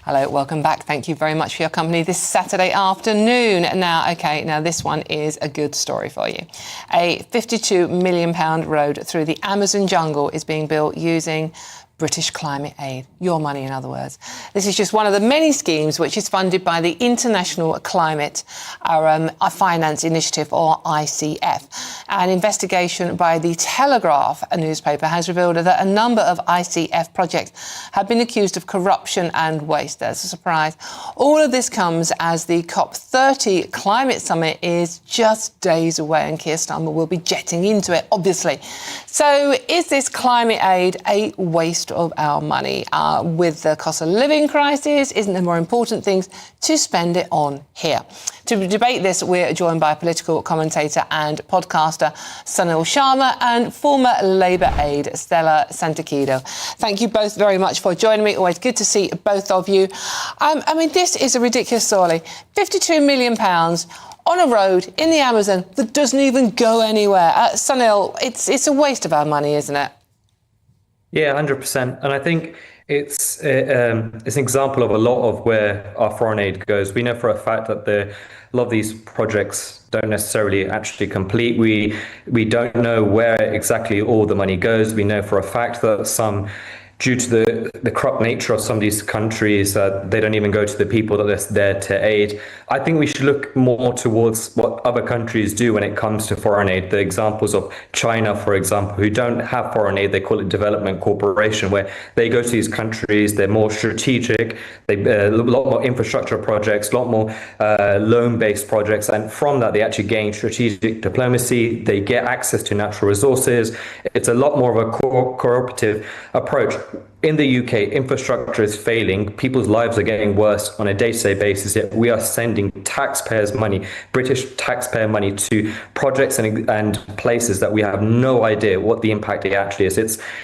Hello, welcome back. Thank you very much for your company this Saturday afternoon. Now this one is a good story for you. A £52 million road through the Amazon jungle is being built using British climate aid, your money in other words. This is just one of the many schemes which is funded by the International Climate Finance Initiative, or ICF. An investigation by The Telegraph, a newspaper, has revealed that a number of ICF projects have been accused of corruption and waste. There's a surprise. All of this comes as the COP30 climate summit is just days away, and Keir Starmer will be jetting into it, obviously. So is this climate aid a waste of our money? With the cost of living crisis, isn't there more important things to spend it on here? To debate this, we're joined by political commentator and podcaster Sunil Sharma and former Labour aide Stella Santakido. Thank you both very much for joining me. Always good to see both of you. This is a ridiculous story. £52 million on a road in the Amazon that doesn't even go anywhere. Sunil, it's a waste of our money, isn't it? Yeah, 100%. And I think it's an example of a lot of where our foreign aid goes. We know for a fact that a lot of these projects don't necessarily actually complete. We don't know where exactly all the money goes. We know for a fact that due to the corrupt nature of some of these countries, they don't even go to the people that they're there to aid. I think we should look more towards what other countries do when it comes to foreign aid. The examples of China, for example, who don't have foreign aid, they call it development cooperation, where they go to these countries, they're more strategic, a lot more infrastructure projects, a lot more loan-based projects, and from that they actually gain strategic diplomacy, they get access to natural resources. It's a lot more of a cooperative approach. In the UK, infrastructure is failing. People's lives are getting worse on a day-to-day basis, yet we are sending taxpayers' money, British taxpayer money, to projects and places that we have no idea what the impact actually is.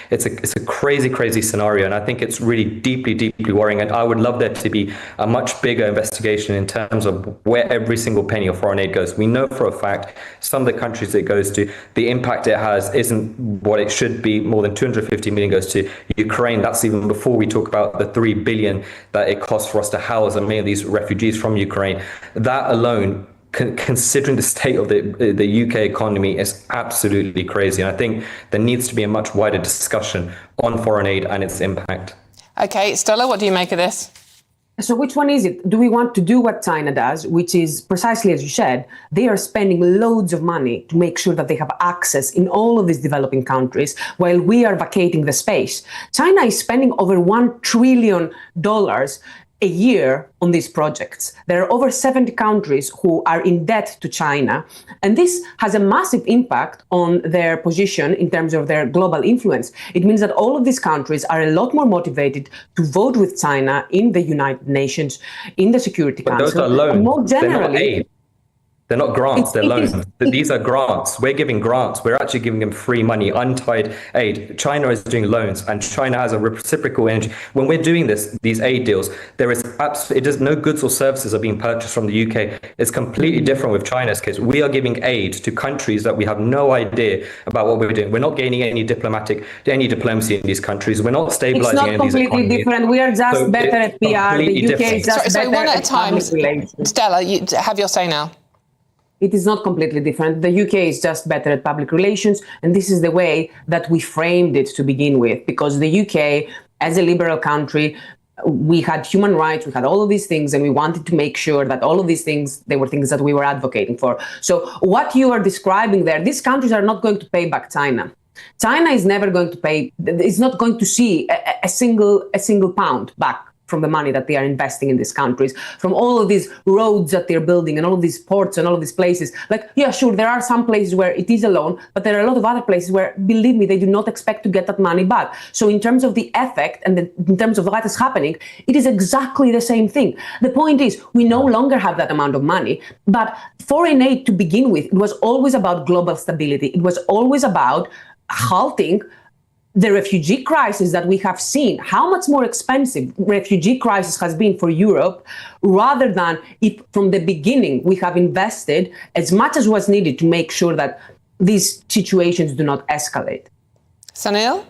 It's a crazy scenario, and I think it's really deeply worrying. And I would love there to be a much bigger investigation in terms of where every single penny of foreign aid goes. We know for a fact some of the countries it goes to, the impact it has isn't what it should be. More than 250 million goes to Ukraine. That's even before we talk about the 3 billion that it costs for us to house many of these refugees from Ukraine. That alone, considering the state of the UK economy, is absolutely crazy. And I think there needs to be a much wider discussion on foreign aid and its impact. Okay, Stella, what do you make of this? So which one is it? Do we want to do what China does, which is precisely as you said, they are spending loads of money to make sure that they have access in all of these developing countries while we are vacating the space? China is spending over $1 trillion a year on these projects. There are over 70 countries who are in debt to China, and this has a massive impact on their position in terms of their global influence. It means that all of these countries are a lot more motivated to vote with China in the United Nations, in the Security Council. Those are loans. And more generally, they're not aid. They're not grants, they're loans. These are grants. We're giving grants. We're actually giving them free money, untied aid. China is doing loans, and China has a reciprocal energy. When we're doing these aid deals, no goods or services are being purchased from the UK. It's completely different with China's case. We are giving aid to countries that we have no idea about what we're doing. We're not gaining any diplomacy in these countries. We're not stabilizing any of these economies. It's not completely different. We are just better at PR. The UK is just better one at a time. Relations. Stella, you have your say now. It is not completely different. The UK is just better at public relations, and this is the way that we framed it to begin with, because the UK, as a liberal country, we had human rights, we had all of these things, and we wanted to make sure that all of these things, they were things that we were advocating for. So what you are describing there, these countries are not going to pay back China. China is never going to pay, it's not going to see a single pound back from the money that they are investing in these countries, from all of these roads that they're building and all of these ports and all of these places. Like, yeah, sure, there are some places where it is a loan, but there are a lot of other places where, believe me, they do not expect to get that money back. So in terms of the effect and in terms of what is happening, it is exactly the same thing. The point is, we no longer have that amount of money, but foreign aid to begin with, it was always about global stability. It was always about halting the refugee crisis that we have seen, how much more expensive refugee crisis has been for Europe, rather than if from the beginning we have invested as much as was needed to make sure that these situations do not escalate. Sunil?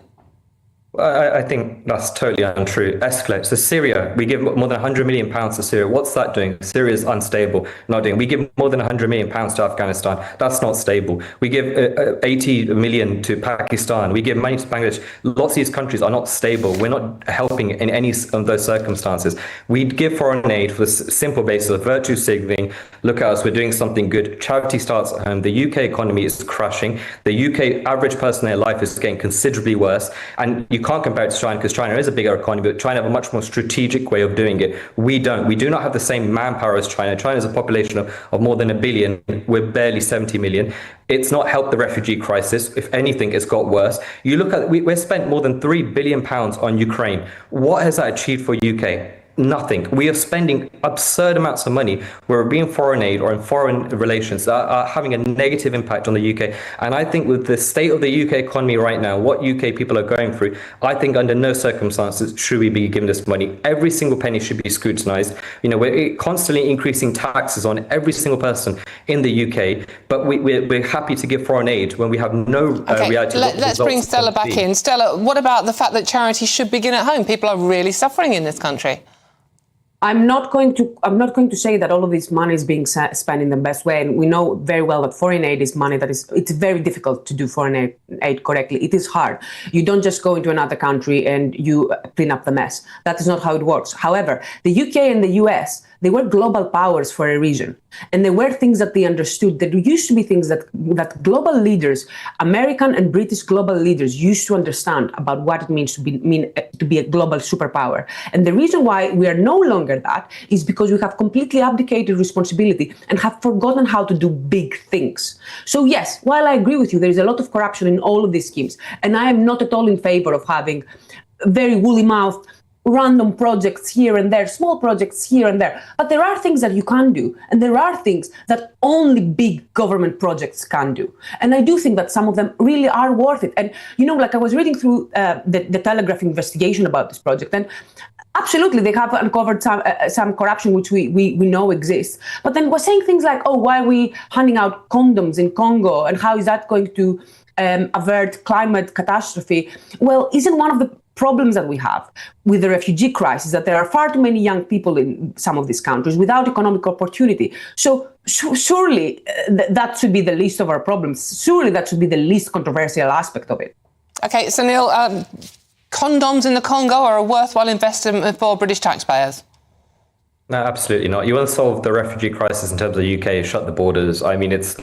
I think that's totally untrue. Escalate. So Syria, we give more than 100 million pounds to Syria. What's that doing? Syria is unstable. Not doing. We give more than 100 million pounds to Afghanistan. That's not stable. We give 80 million to Pakistan. We give money to Bangladesh. Lots of these countries are not stable. We're not helping in any of those circumstances. We give foreign aid for the simple basis of virtue signaling. Look at us. We're doing something good. Charity starts at home. The UK economy is crashing. The UK average person in their life is getting considerably worse. And you can't compare it to China because China is a bigger economy, but China have a much more strategic way of doing it. We don't. We do not have the same manpower as China. China has a population of more than 1 billion. We're barely 70 million. It's not helped the refugee crisis. If anything, it's got worse. You look at, we've spent more than £3 billion on Ukraine. What has that achieved for UK? Nothing. We are spending absurd amounts of money where we're being foreign aid or in foreign relations that are having a negative impact on the UK. And I think with the state of the UK economy right now, what UK people are going through, I think under no circumstances should we be given this money. Every single penny should be scrutinized. You know, we're constantly increasing taxes on every single person in the UK, but we're happy to give foreign aid when we have no reality. Let's bring Stella back in. Stella, what about the fact that charity should begin at home? People are really suffering in this country. I'm not going to say that all of this money is being spent in the best way. And we know very well that foreign aid is money it's very difficult to do foreign aid correctly. It is hard. You don't just go into another country and you clean up the mess. That is not how it works. However, the UK and the US, they were global powers for a reason. And there were things that they understood. There used to be things that global leaders, American and British global leaders, used to understand about what it means to be a global superpower. And the reason why we are no longer that is because we have completely abdicated responsibility and have forgotten how to do big things. So yes, while I agree with you, there is a lot of corruption in all of these schemes. And I am not at all in favor of having very woolly-mouthed random projects here and there, small projects here and there. But there are things that you can do, and there are things that only big government projects can do. And I do think that some of them really are worth it. And, you know, like I was reading through the Telegraph investigation about this project, and absolutely, they have uncovered some corruption, which we know exists. But then we're saying things like, oh, why are we handing out condoms in Congo? And how is that going to avert climate catastrophe? Well, isn't one of the problems that we have with the refugee crisis that there are far too many young people in some of these countries without economic opportunity? So surely that should be the least of our problems. Surely that should be the least controversial aspect of it. Okay, so Neil, condoms in the Congo are a worthwhile investment for British taxpayers? No, absolutely not. You want to solve the refugee crisis in terms of the UK, shut the borders. I mean, it's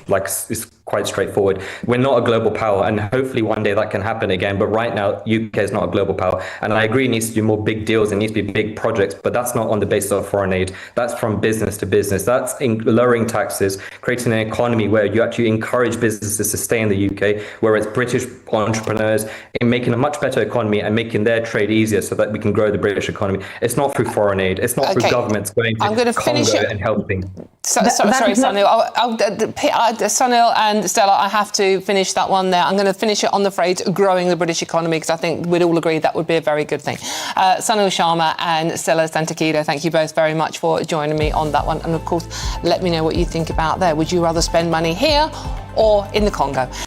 quite straightforward. We're not a global power, and hopefully one day that can happen again. But right now, UK is not a global power. And I agree, it needs to do more big deals. It needs to be big projects, but that's not on the basis of foreign aid. That's from business to business. That's in lowering taxes, creating an economy where you actually encourage businesses to stay in the UK, where it's British entrepreneurs, in making a much better economy and making their trade easier so that we can grow the British economy. It's not through foreign aid. It's not through governments going to Congo and helping. Sorry, Sunil. Sunil and Stella, I have to finish that one there. I'm going to finish it on the phrase growing the British economy, because I think we'd all agree that would be a very good thing. Sunil Sharma and Stella Santakido, thank you both very much for joining me on that one. And of course, let me know what you think about there. Would you rather spend money here or in the Congo?